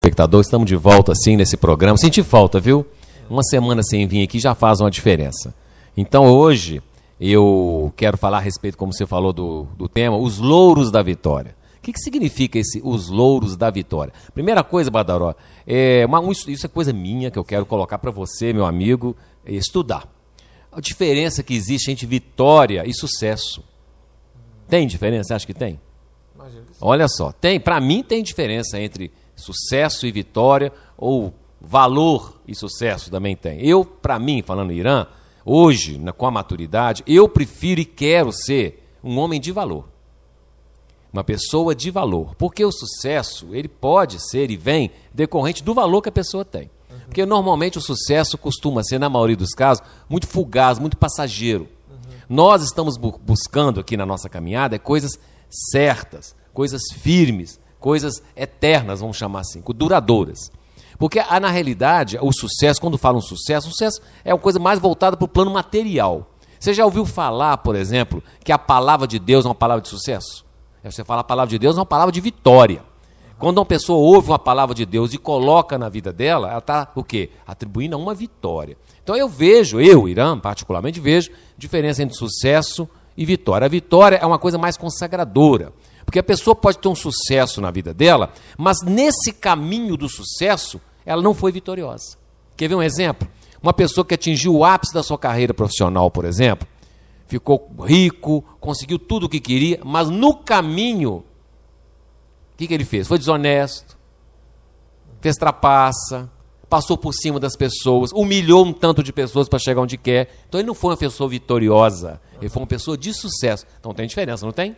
espectador, estamos de volta assim nesse programa. Senti falta, viu? Uma semana sem vir aqui já faz uma diferença. Então hoje eu quero falar a respeito, como você falou do tema, os louros da vitória. O que significa os louros da vitória? Primeira coisa, Badaró, isso é coisa minha que eu quero colocar para você, meu amigo, estudar. A diferença que existe entre vitória e sucesso. Tem diferença? Você acha que tem? Imagino que sim. Olha só, para mim tem diferença entre sucesso e vitória, ou valor e sucesso também tem. Para mim, falando em Irã, hoje, com a maturidade, eu prefiro e quero ser um homem de valor. Uma pessoa de valor. Porque o sucesso, ele pode ser e vem decorrente do valor que a pessoa tem. Porque normalmente o sucesso costuma ser, na maioria dos casos, muito fugaz, muito passageiro. Nós estamos buscando aqui na nossa caminhada coisas certas, coisas firmes, coisas eternas, vamos chamar assim, duradouras. Porque, na realidade, o sucesso, quando falam sucesso é uma coisa mais voltada para o plano material. Você já ouviu falar, por exemplo, que a palavra de Deus é uma palavra de sucesso? Você fala a palavra de Deus é uma palavra de vitória. Quando uma pessoa ouve uma palavra de Deus e coloca na vida dela, ela está o quê? Atribuindo a uma vitória. Então Irã, particularmente, vejo diferença entre sucesso e vitória. A vitória é uma coisa mais consagradora. Porque a pessoa pode ter um sucesso na vida dela, mas nesse caminho do sucesso, ela não foi vitoriosa. Quer ver um exemplo? Uma pessoa que atingiu o ápice da sua carreira profissional, por exemplo, ficou rico, conseguiu tudo o que queria, mas no caminho, o que ele fez? Foi desonesto, fez trapaça, passou por cima das pessoas, humilhou um tanto de pessoas para chegar onde quer. Então ele não foi uma pessoa vitoriosa, ele foi uma pessoa de sucesso. Então tem diferença, não tem?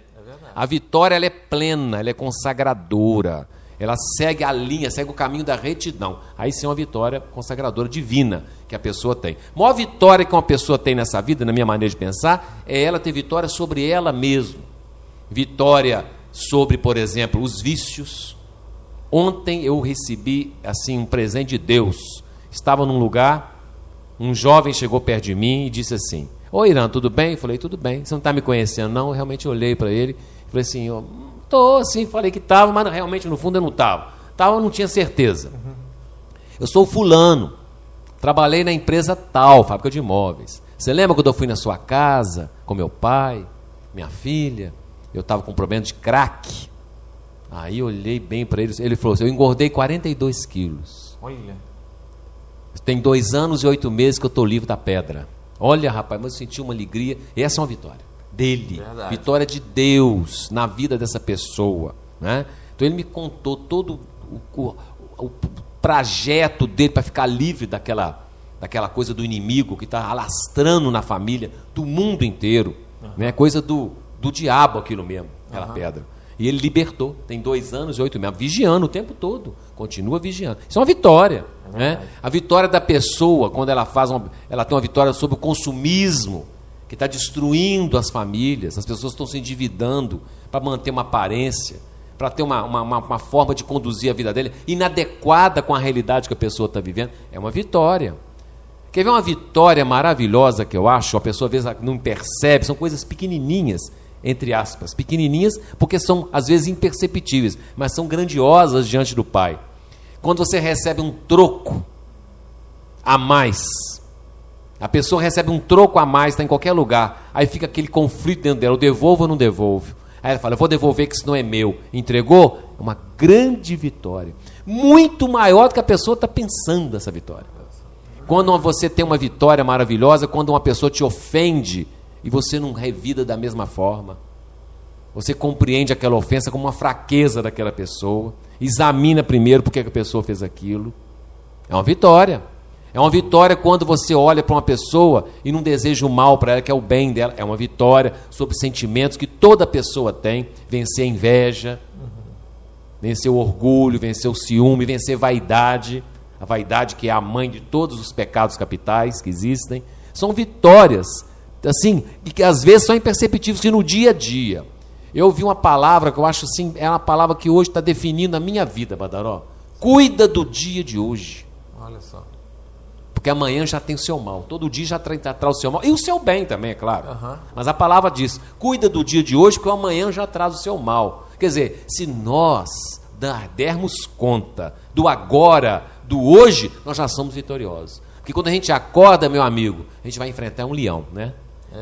A vitória ela é plena, ela é consagradora, ela segue a linha, segue o caminho da retidão. Aí sim é uma vitória consagradora divina que a pessoa tem. A maior vitória que uma pessoa tem nessa vida, na minha maneira de pensar, é ela ter vitória sobre ela mesma. Vitória sobre, por exemplo, os vícios. Ontem eu recebi assim um presente de Deus. Estava num lugar, um jovem chegou perto de mim e disse assim: "Oi, Irã, tudo bem?" Eu falei: "Tudo bem. Você não está me conhecendo, não?" Eu realmente olhei para ele. Falei assim, falei que estava, mas realmente no fundo eu não estava. Eu não tinha certeza. Eu sou fulano, trabalhei na empresa tal, fábrica de imóveis. Você lembra quando eu fui na sua casa, com meu pai, minha filha, eu estava com um problema de crack? Aí eu olhei bem para ele, ele falou assim: "Eu engordei 42 quilos. Olha. Tem 2 anos e 8 meses que eu estou livre da pedra." Olha, rapaz, mas eu senti uma alegria. Essa é uma vitória dele, verdade. Vitória de Deus na vida dessa pessoa, né? Então ele me contou todo o trajeto dele para ficar livre daquela coisa do inimigo que está alastrando na família, do mundo inteiro, né? Coisa do diabo aquilo mesmo, aquela pedra. E ele libertou, tem 2 anos e 8 meses, vigiando o tempo todo, continua vigiando. Isso é uma vitória, né? A vitória da pessoa, quando ela ela tem uma vitória sobre o consumismo, que está destruindo as famílias, as pessoas estão se endividando para manter uma aparência, para ter uma forma de conduzir a vida dele inadequada com a realidade que a pessoa está vivendo. É uma vitória. Quer ver uma vitória maravilhosa que eu acho? A pessoa às vezes não percebe, são coisas pequenininhas, entre aspas, pequenininhas porque são às vezes imperceptíveis, mas são grandiosas diante do Pai. Quando você recebe um troco a mais, a pessoa recebe um troco a mais, está em qualquer lugar, aí fica aquele conflito dentro dela: eu devolvo ou não devolvo? Aí ela fala: eu vou devolver que isso não é meu. Entregou? É uma grande vitória, muito maior do que a pessoa está pensando essa vitória. Quando você tem uma vitória maravilhosa, quando uma pessoa te ofende e você não revida da mesma forma, você compreende aquela ofensa como uma fraqueza daquela pessoa, examina primeiro por que a pessoa fez aquilo. É uma vitória. É uma vitória quando você olha para uma pessoa e não deseja o mal para ela, que é o bem dela. É uma vitória sobre sentimentos que toda pessoa tem: vencer a inveja, vencer o orgulho, vencer o ciúme, vencer a vaidade. A vaidade, que é a mãe de todos os pecados capitais que existem. São vitórias, assim, e que às vezes são imperceptíveis, que no dia a dia. Eu ouvi uma palavra que eu acho assim, é uma palavra que hoje está definindo a minha vida, Badaró. Cuida do dia de hoje. Olha só. Porque amanhã já tem o seu mal. Todo dia já traz o seu mal. E o seu bem também, é claro. Mas a palavra diz: cuida do dia de hoje, porque o amanhã já traz o seu mal. Quer dizer, se nós dermos conta do agora, do hoje, nós já somos vitoriosos. Porque quando a gente acorda, meu amigo, a gente vai enfrentar um leão, né?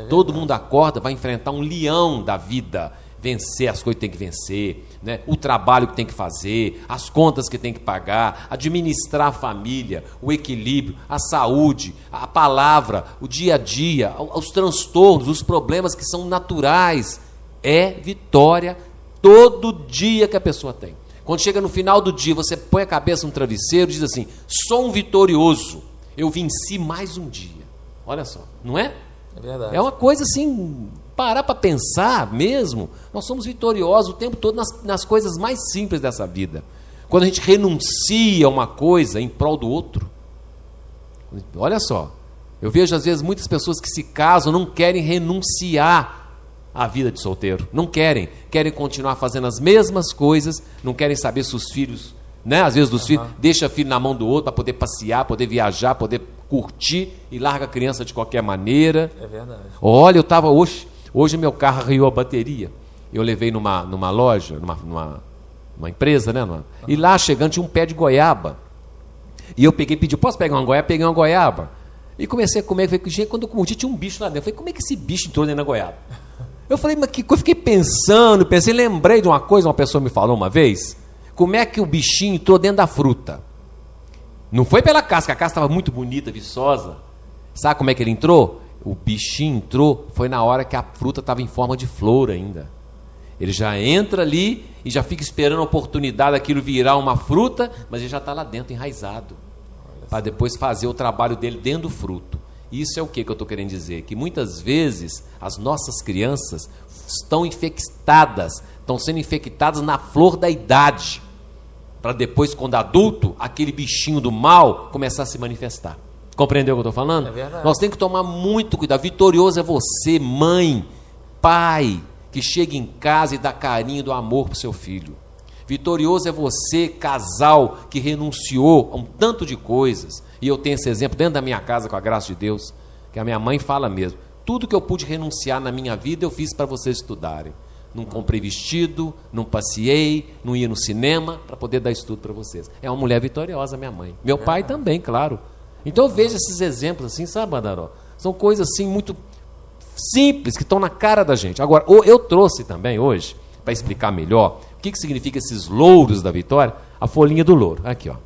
Todo mundo acorda, vai enfrentar um leão da vida, vencer as coisas que tem que vencer, né? O trabalho que tem que fazer, as contas que tem que pagar, administrar a família, o equilíbrio, a saúde, a palavra, o dia a dia, os transtornos, os problemas que são naturais. É vitória todo dia que a pessoa tem. Quando chega no final do dia, você põe a cabeça no travesseiro e diz assim: sou um vitorioso, eu venci mais um dia. Olha só, não é? É verdade. É uma coisa assim, parar para pensar mesmo. Nós somos vitoriosos o tempo todo nas coisas mais simples dessa vida. Quando a gente renuncia a uma coisa em prol do outro. Olha só, eu vejo às vezes muitas pessoas que se casam não querem renunciar à vida de solteiro. Não querem. Querem continuar fazendo as mesmas coisas, não querem saber se os filhos, né? Às vezes dos filhos, deixa filho na mão do outro para poder passear, poder viajar, poder curtir e larga a criança de qualquer maneira. É verdade. Olha, eu estava hoje meu carro arriou a bateria. Eu levei numa loja, numa empresa, né? E lá chegando tinha um pé de goiaba. E eu pedi, posso pegar uma goiaba? Peguei uma goiaba. E comecei a comer. Falei, gente, quando eu comi, tinha um bicho lá dentro. Eu falei, como é que esse bicho entrou dentro da goiaba? Eu falei, mas eu fiquei pensando, lembrei de uma coisa, uma pessoa me falou uma vez, como é que o bichinho entrou dentro da fruta? Não foi pela casca, a casca estava muito bonita, viçosa. Sabe como é que ele entrou? O bichinho entrou, foi na hora que a fruta estava em forma de flor ainda. Ele já entra ali e já fica esperando a oportunidade daquilo virar uma fruta, mas ele já está lá dentro, enraizado, para depois fazer o trabalho dele dentro do fruto. Isso é o que eu estou querendo dizer? Que muitas vezes as nossas crianças estão sendo infectadas na flor da idade, para depois, quando adulto, aquele bichinho do mal começar a se manifestar. Compreendeu o que eu estou falando? É verdade. Nós temos que tomar muito cuidado. Vitorioso é você, mãe, pai, que chega em casa e dá carinho do amor para o seu filho. Vitorioso é você, casal, que renunciou a um tanto de coisas. E eu tenho esse exemplo dentro da minha casa, com a graça de Deus, que a minha mãe fala mesmo. Tudo que eu pude renunciar na minha vida, eu fiz para vocês estudarem. Não comprei vestido, não passeei, não ia no cinema, para poder dar estudo para vocês. É uma mulher vitoriosa, minha mãe. Meu pai também, claro. Então eu vejo esses exemplos assim, sabe, Badaró? São coisas assim muito simples, que estão na cara da gente. Agora, eu trouxe também hoje, para explicar melhor, o que significa esses louros da vitória, a folhinha do louro. Aqui, ó.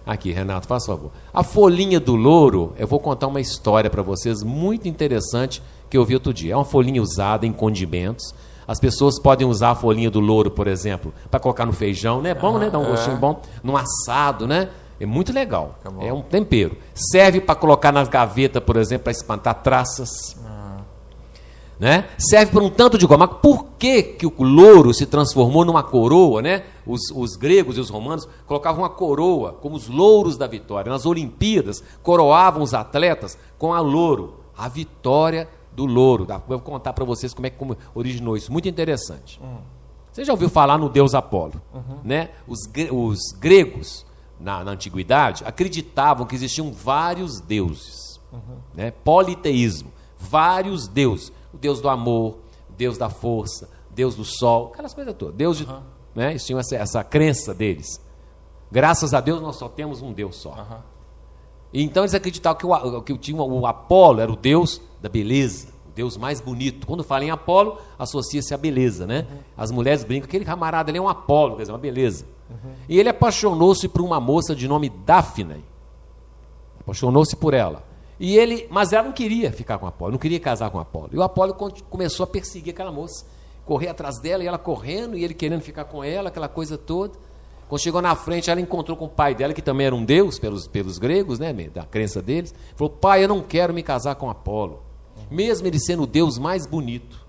Aqui, Renato, faz favor. A folhinha do louro, eu vou contar uma história para vocês muito interessante que eu vi outro dia. É uma folhinha usada em condimentos. As pessoas podem usar a folhinha do louro, por exemplo, para colocar no feijão, né? Bom, né? Dá um gostinho bom. Num assado, né? É muito legal. É um tempero. Serve para colocar nas gavetas, por exemplo, para espantar traças. Né? Serve para um tanto de coisa. Mas por que o louro se transformou numa coroa, né? Os gregos e os romanos colocavam uma coroa, como os louros da vitória. Nas Olimpíadas, coroavam os atletas com a louro, a vitória do louro. Eu vou contar para vocês como originou isso. Muito interessante. Você já ouviu falar no deus Apolo? Né? Os gregos, na antiguidade, acreditavam que existiam vários deuses. Né? Politeísmo. Vários deuses. O Deus do amor, o Deus da força, Deus do sol, aquelas coisas todas. Deus de, né? Eles tinham essa crença deles. Graças a Deus nós só temos um Deus só. E então eles acreditavam que o Apolo era o Deus da beleza, o Deus mais bonito. Quando fala em Apolo, associa-se à beleza, né? As mulheres brincam, aquele camarada ali é um Apolo, quer dizer, uma beleza. E ele apaixonou-se por uma moça de nome Daphne. Apaixonou-se por ela. Mas ela não queria ficar com Apolo, não queria casar com Apolo. E o Apolo começou a perseguir aquela moça, correr atrás dela, e ela correndo, e ele querendo ficar com ela, aquela coisa toda. Quando chegou na frente, ela encontrou com o pai dela, que também era um deus pelos gregos, né, da crença deles. Falou, pai, eu não quero me casar com Apolo, mesmo ele sendo o deus mais bonito.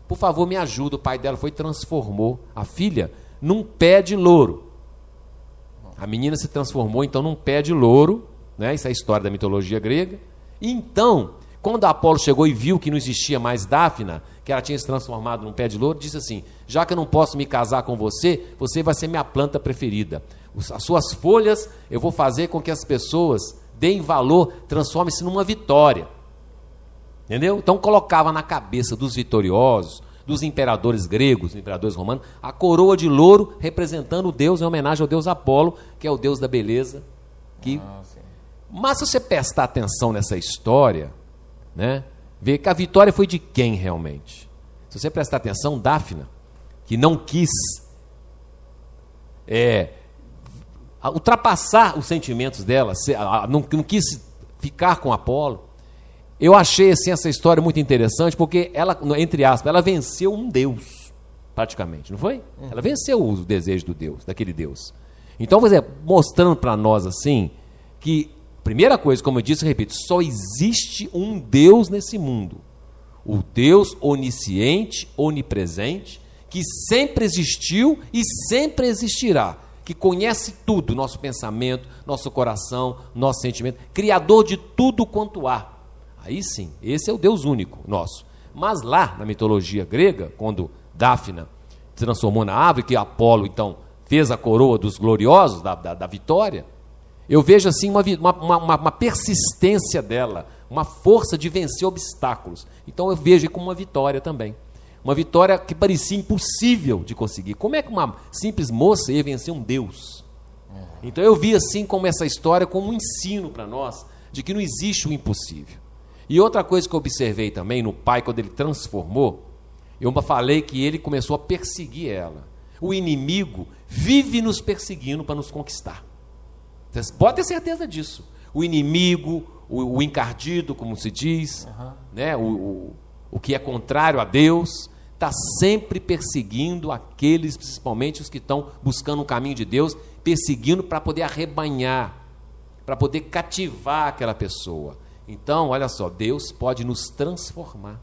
Por favor, me ajuda. O pai dela foi e transformou a filha num pé de louro. A menina se transformou, então, num pé de louro, né? Isso é a história da mitologia grega. E então, quando Apolo chegou e viu que não existia mais Daphne, que ela tinha se transformado num pé de louro, disse assim, já que eu não posso me casar com você, você vai ser minha planta preferida. As suas folhas eu vou fazer com que as pessoas deem valor, transformem-se numa vitória. Entendeu? Então colocava na cabeça dos vitoriosos, dos imperadores gregos, dos imperadores romanos, a coroa de louro representando o deus, em homenagem ao deus Apolo, que é o deus da beleza. Mas se você prestar atenção nessa história, né, ver que a vitória foi de quem realmente? Se você prestar atenção, Dáfna, que não quis ultrapassar os sentimentos dela, não quis ficar com Apolo. Eu achei assim, essa história muito interessante, porque ela, entre aspas, ela venceu um deus, praticamente, não foi? Ela venceu o desejo do deus, daquele deus. Então, mostrando para nós assim, que, primeira coisa, como eu disse, repito, só existe um Deus nesse mundo. O Deus onisciente, onipresente, que sempre existiu e sempre existirá, que conhece tudo, nosso pensamento, nosso coração, nosso sentimento, criador de tudo quanto há. Aí sim, esse é o Deus único nosso. Mas lá, na mitologia grega, quando Dáfna se transformou na árvore, que Apolo, então, fez a coroa dos gloriosos, da vitória, eu vejo assim uma persistência dela, uma força de vencer obstáculos. Então eu vejo como uma vitória também. Uma vitória que parecia impossível de conseguir. Como é que uma simples moça ia vencer um Deus? Então eu vi assim como essa história como um ensino para nós, de que não existe o impossível. E outra coisa que eu observei também no pai, quando ele transformou, eu falei que ele começou a perseguir ela. O inimigo vive nos perseguindo para nos conquistar. Vocês podem ter certeza disso. O inimigo, o encardido, como se diz, né? O que é contrário a Deus, está sempre perseguindo aqueles, principalmente os que estão buscando um caminho de Deus, perseguindo para poder arrebanhar, para poder cativar aquela pessoa. Então, olha só, Deus pode nos transformar.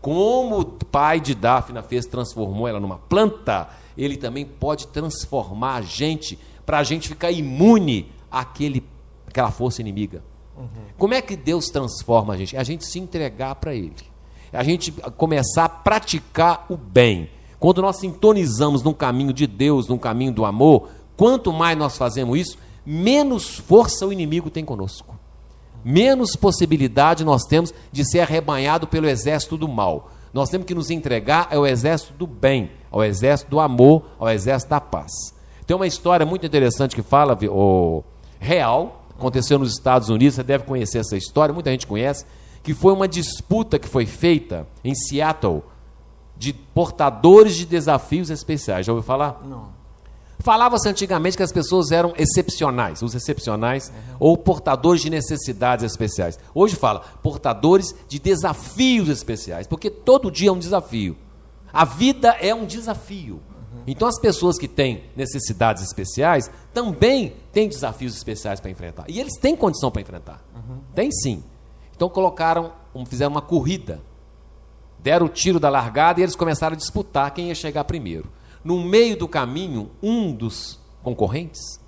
Como o pai de Dáfna transformou ela numa planta, ele também pode transformar a gente, para a gente ficar imune àquela força inimiga. Como é que Deus transforma a gente? É a gente se entregar para Ele. É a gente começar a praticar o bem. Quando nós sintonizamos num caminho de Deus, num caminho do amor, quanto mais nós fazemos isso, menos força o inimigo tem conosco. Menos possibilidade nós temos de ser arrebanhado pelo exército do mal. Nós temos que nos entregar ao exército do bem, ao exército do amor, ao exército da paz. Tem uma história muito interessante que fala, real, aconteceu nos Estados Unidos, você deve conhecer essa história, muita gente conhece, que foi uma disputa que foi feita em Seattle, de portadores de desafios especiais. Já ouviu falar? Não. Falava-se antigamente que as pessoas eram excepcionais, os excepcionais, ou portadores de necessidades especiais. Hoje fala portadores de desafios especiais, porque todo dia é um desafio. A vida é um desafio. Então as pessoas que têm necessidades especiais também têm desafios especiais para enfrentar. E eles têm condição para enfrentar. Tem sim. Então fizeram uma corrida, deram o tiro da largada e eles começaram a disputar quem ia chegar primeiro. No meio do caminho, um dos concorrentes,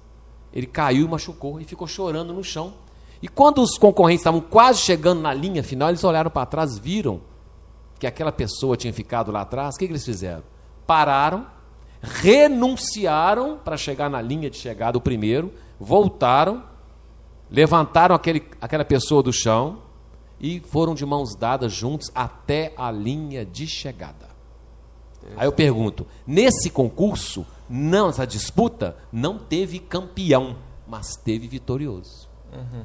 ele caiu e machucou e ficou chorando no chão. E quando os concorrentes estavam quase chegando na linha final, eles olharam para trás, viram que aquela pessoa tinha ficado lá atrás. O que eles fizeram? Pararam, renunciaram para chegar na linha de chegada o primeiro, voltaram, levantaram aquela pessoa do chão e foram de mãos dadas juntos até a linha de chegada. Aí eu pergunto, nesse concurso, nessa disputa, não teve campeão, mas teve vitorioso.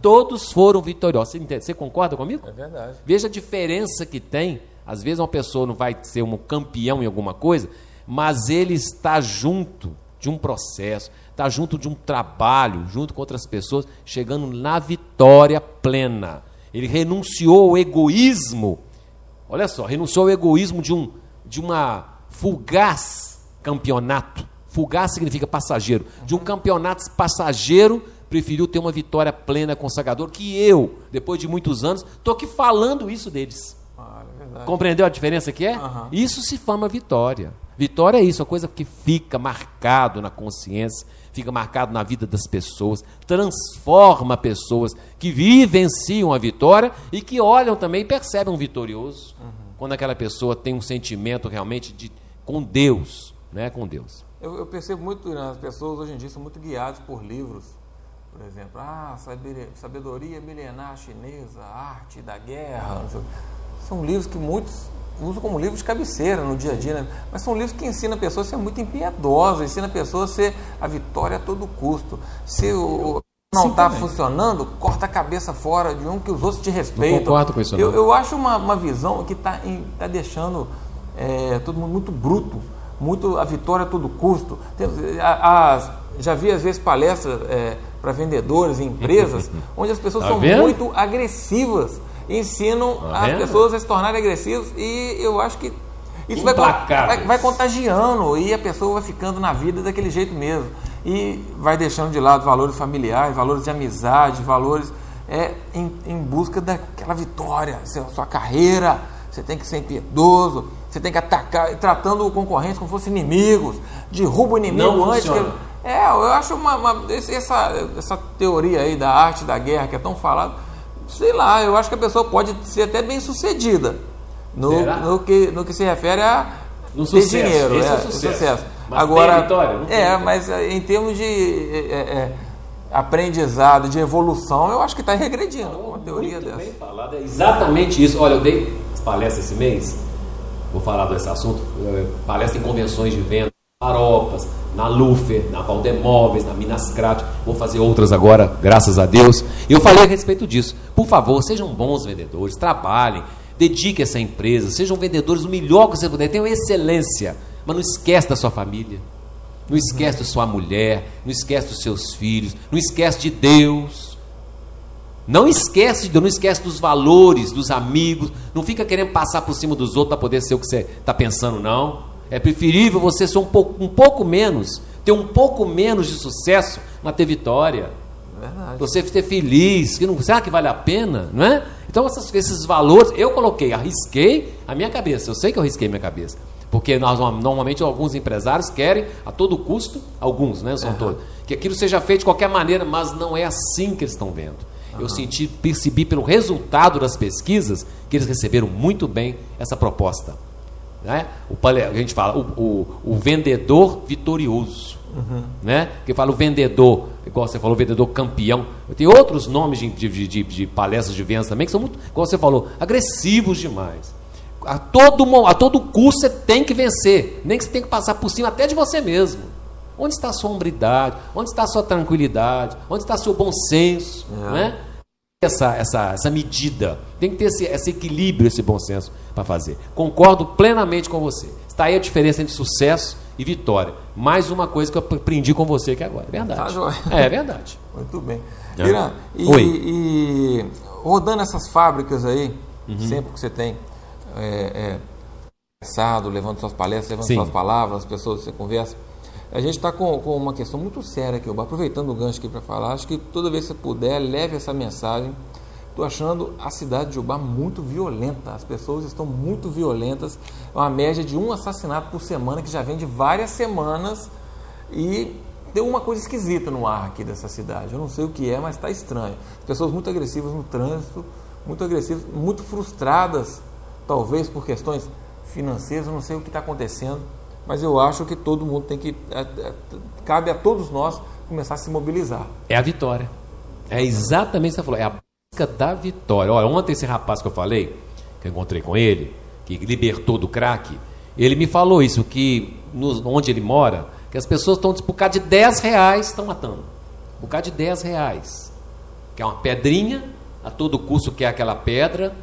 Todos foram vitoriosos. Você concorda comigo? É verdade. Veja a diferença que tem. Às vezes uma pessoa não vai ser um campeão em alguma coisa, mas ele está junto de um processo, está junto de um trabalho, junto com outras pessoas, chegando na vitória plena. Ele renunciou ao egoísmo. Olha só, renunciou ao egoísmo de uma fugaz campeonato. Fugaz significa passageiro. De um campeonato passageiro, preferiu ter uma vitória plena, consagradora, que eu, depois de muitos anos, estou aqui falando isso deles. É verdade. Compreendeu a diferença que é? Isso se chama vitória. Vitória é isso, uma coisa que fica marcado na consciência, fica marcado na vida das pessoas, transforma pessoas que vivenciam a vitória e que olham também e percebem um vitorioso. Quando aquela pessoa tem um sentimento realmente com Deus, né? Com Deus. Eu percebo muito, as pessoas hoje em dia são muito guiadas por livros, por exemplo, sabedoria milenar chinesa, arte da guerra. São livros que muitos uso como livro de cabeceira no dia a dia, né? Mas são livros que ensinam a pessoa a ser muito impiedosa, ensinam a pessoa a ser a vitória a todo custo. Se o não está funcionando, corta a cabeça fora de um que os outros te respeitam. Não concordo com isso, não. Eu acho uma visão que está deixando todo mundo muito bruto, muito a vitória a todo custo. Já vi às vezes palestras para vendedores em empresas, onde as pessoas são muito agressivas, ensinam as pessoas a se tornarem agressivas, e eu acho que isso vai contagiando, e a pessoa vai ficando na vida daquele jeito mesmo. E vai deixando de lado valores familiares, valores de amizade, valores em busca daquela vitória, sua carreira. Você tem que ser impiedoso, você tem que atacar, tratando o concorrente como se fossem inimigos, derruba o inimigo não antes. Eu acho essa teoria aí da arte da guerra que é tão falada, sei lá, eu acho que a pessoa pode ser até bem sucedida no que se refere a no sucesso, dinheiro. Esse é o sucesso. Mas agora, tem vitória? Mas em termos de aprendizado, de evolução, eu acho que está regredindo uma teoria dessa. Bem falado, é exatamente isso. Olha, eu dei palestra esse mês, vou falar desse assunto, palestra em convenções de venda, Paropas, na Lufer, na Valdemóveis, na Minascrat, vou fazer outras agora, graças a Deus. Eu falei a respeito disso. Por favor, sejam bons vendedores, trabalhem, dediquem essa empresa, sejam vendedores o melhor que você puder, tenham excelência. Mas não esquece da sua família, não esquece da sua mulher, não esquece dos seus filhos, não esquece de Deus, não esquece de Deus, não esquece dos valores, dos amigos, não fica querendo passar por cima dos outros para poder ser o que você está pensando, não. É preferível você ser um pouco menos, ter um pouco menos de sucesso, mas ter vitória. Verdade. Você ser feliz, será que vale a pena, não é? Então esses valores, eu arrisquei a minha cabeça, eu sei que eu arrisquei minha cabeça. Porque normalmente alguns empresários querem a todo custo, alguns, né, são todos, que aquilo seja feito de qualquer maneira, mas não é assim que eles estão vendo. Eu percebi pelo resultado das pesquisas que eles receberam muito bem essa proposta. Né? A gente fala o vendedor vitorioso, né? Que fala o vendedor, igual você falou, o vendedor campeão. Tem outros nomes de palestras de vendas também que são muito, igual você falou, agressivos demais. A todo custo você tem que vencer, nem que você tem que passar por cima até de você mesmo. Onde está a sua hombridade? Onde está a sua tranquilidade? Onde está o seu bom senso? Né? Essa medida, tem que ter esse equilíbrio, esse bom senso para fazer. Concordo plenamente com você. Está aí a diferença entre sucesso e vitória. Mais uma coisa que eu aprendi com você aqui agora. É verdade. É verdade. Muito bem. Irã, e rodando essas fábricas aí, sempre que você tem levando suas palestras, levando suas palavras, as pessoas que você conversa, a gente está com uma questão muito séria aqui, aproveitando o gancho aqui para falar. Acho que toda vez que você puder, leve essa mensagem. Estou achando a cidade de Ubá muito violenta, as pessoas estão muito violentas, é uma média de 1 assassinato por semana, que já vem de várias semanas, e tem uma coisa esquisita no ar aqui dessa cidade, eu não sei o que é, mas está estranho. As pessoas muito agressivas no trânsito, muito agressivas, muito frustradas, talvez por questões financeiras, eu não sei o que está acontecendo, mas eu acho que todo mundo tem que, cabe a todos nós começar a se mobilizar. É a vitória, é exatamente o que você falou, é a busca da vitória. Olha, ontem esse rapaz que eu falei, que eu encontrei com ele, que libertou do crack, ele me falou isso, que onde ele mora, que as pessoas estão, por causa de 10 reais, estão matando, por causa de 10 reais, que é uma pedrinha, a todo custo quer aquela pedra,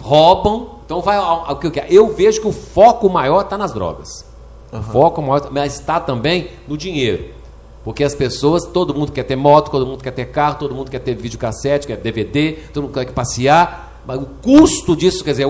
roubam, então vai ao que eu quero. Eu vejo que o foco maior está nas drogas, o foco maior, mas está também no dinheiro, porque as pessoas, todo mundo quer ter moto, todo mundo quer ter carro, todo mundo quer ter videocassete, quer DVD, todo mundo quer passear, mas o custo disso, quer dizer,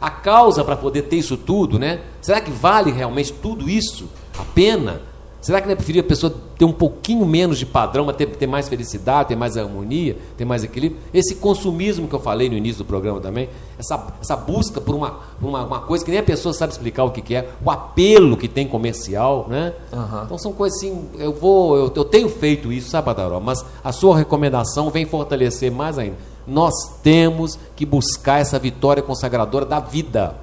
a causa para poder ter isso tudo, né? Será que vale realmente tudo isso a pena? Será que não é preferível a pessoa ter um pouquinho menos de padrão, mas ter mais felicidade, ter mais harmonia, ter mais equilíbrio? Esse consumismo que eu falei no início do programa também, essa busca por uma coisa que nem a pessoa sabe explicar o que é, o apelo que tem comercial, né? Então são coisas assim, eu tenho feito isso, sabe, Badaró? Mas a sua recomendação vem fortalecer mais ainda. Nós temos que buscar essa vitória consagradora da vida.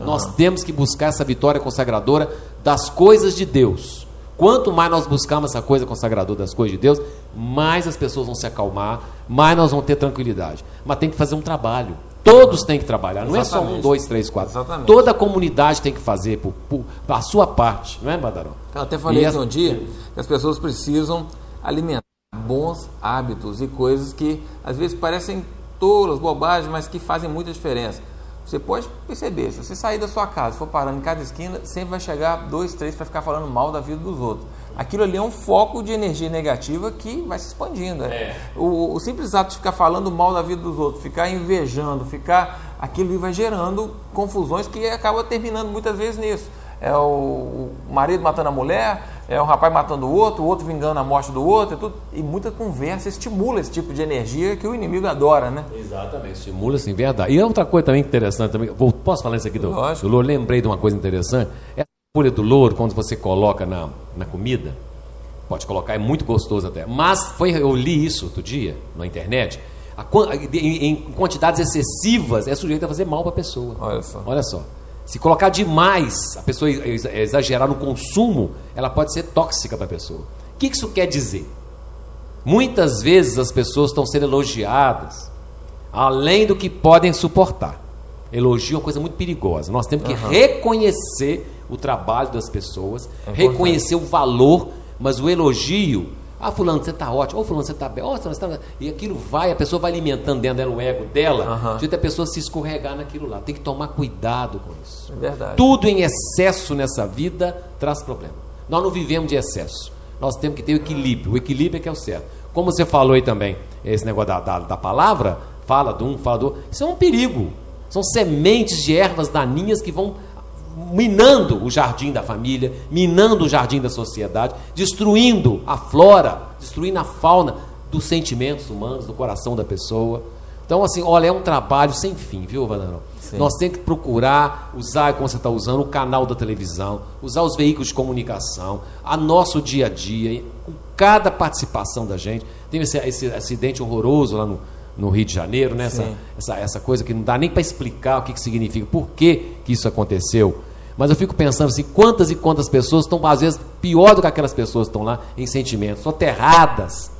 Nós temos que buscar essa vitória consagradora das coisas de Deus. Quanto mais nós buscarmos essa coisa consagradora das coisas de Deus, mais as pessoas vão se acalmar, mais nós vamos ter tranquilidade. Mas tem que fazer um trabalho. Todos têm que trabalhar, não é só 1, 2, 3, 4. Exatamente. Toda a comunidade tem que fazer a sua parte, não é, Badaró? Eu até falei aqui um dia que as pessoas precisam alimentar bons hábitos e coisas que às vezes parecem tolas, bobagens, mas que fazem muita diferença. Você pode perceber, se você sair da sua casa, for parando em cada esquina, sempre vai chegar 2, 3 para ficar falando mal da vida dos outros. Aquilo ali é um foco de energia negativa que vai se expandindo. O simples ato de ficar falando mal da vida dos outros, ficar invejando, aquilo ali vai gerando confusões que acaba terminando muitas vezes nisso. É o marido matando a mulher, é o rapaz matando o outro vingando a morte do outro, e muita conversa estimula esse tipo de energia que o inimigo adora, né? Exatamente, estimula sim, verdade. E outra coisa também interessante, posso falar isso aqui do louro? Lembrei de uma coisa interessante. Essa folha do louro, quando você coloca na comida, pode colocar, é muito gostoso até. Mas eu li isso outro dia na internet, em quantidades excessivas é sujeito a fazer mal para a pessoa. Olha só. Se colocar demais, a pessoa exagerar no consumo, ela pode ser tóxica para a pessoa. O que isso quer dizer? Muitas vezes as pessoas estão sendo elogiadas além do que podem suportar. Elogio é uma coisa muito perigosa. Nós temos que reconhecer o trabalho das pessoas, reconhecer o valor, mas o elogio... fulano, você está ótimo. Fulano, você está bem. Você tá... E aquilo a pessoa vai alimentando dentro dela o ego dela, de a pessoa se escorregar naquilo lá. Tem que tomar cuidado com isso. É verdade. Tudo em excesso nessa vida traz problema. Nós não vivemos de excesso. Nós temos que ter o equilíbrio. O equilíbrio é que é o certo. Como você falou aí também, esse negócio da palavra, fala de um, fala do outro. Isso é um perigo. São sementes de ervas daninhas que vão minando o jardim da família, minando o jardim da sociedade, destruindo a flora, destruindo a fauna dos sentimentos humanos, do coração da pessoa. Então, assim, olha, é um trabalho sem fim, viu, Vanderão? Nós temos que procurar usar, como você está usando, o canal da televisão, usar os veículos de comunicação, a nosso dia a dia, com cada participação da gente. Teve esse acidente horroroso lá no Rio de Janeiro, né? Essa coisa que não dá nem para explicar o que significa, por que isso aconteceu. Mas eu fico pensando assim, quantas e quantas pessoas estão, às vezes, pior do que aquelas pessoas que estão lá em sentimentos, soterradas,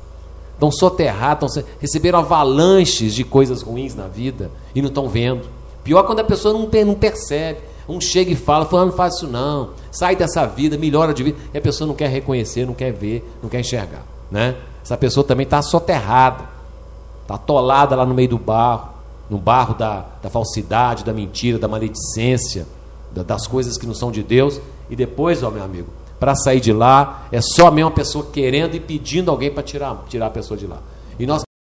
receberam avalanches de coisas ruins na vida e não estão vendo. Pior quando a pessoa não percebe, chega e fala, fulano, não faz isso não, sai dessa vida, melhora de vida, e a pessoa não quer reconhecer, não quer ver, não quer enxergar, né? Essa pessoa também está soterrada, está atolada lá no meio do barro, no barro da falsidade, da mentira, da maledicência, das coisas que não são de Deus. E depois, meu amigo, para sair de lá, é só mesmo uma pessoa querendo e pedindo alguém para tirar a pessoa de lá. E nós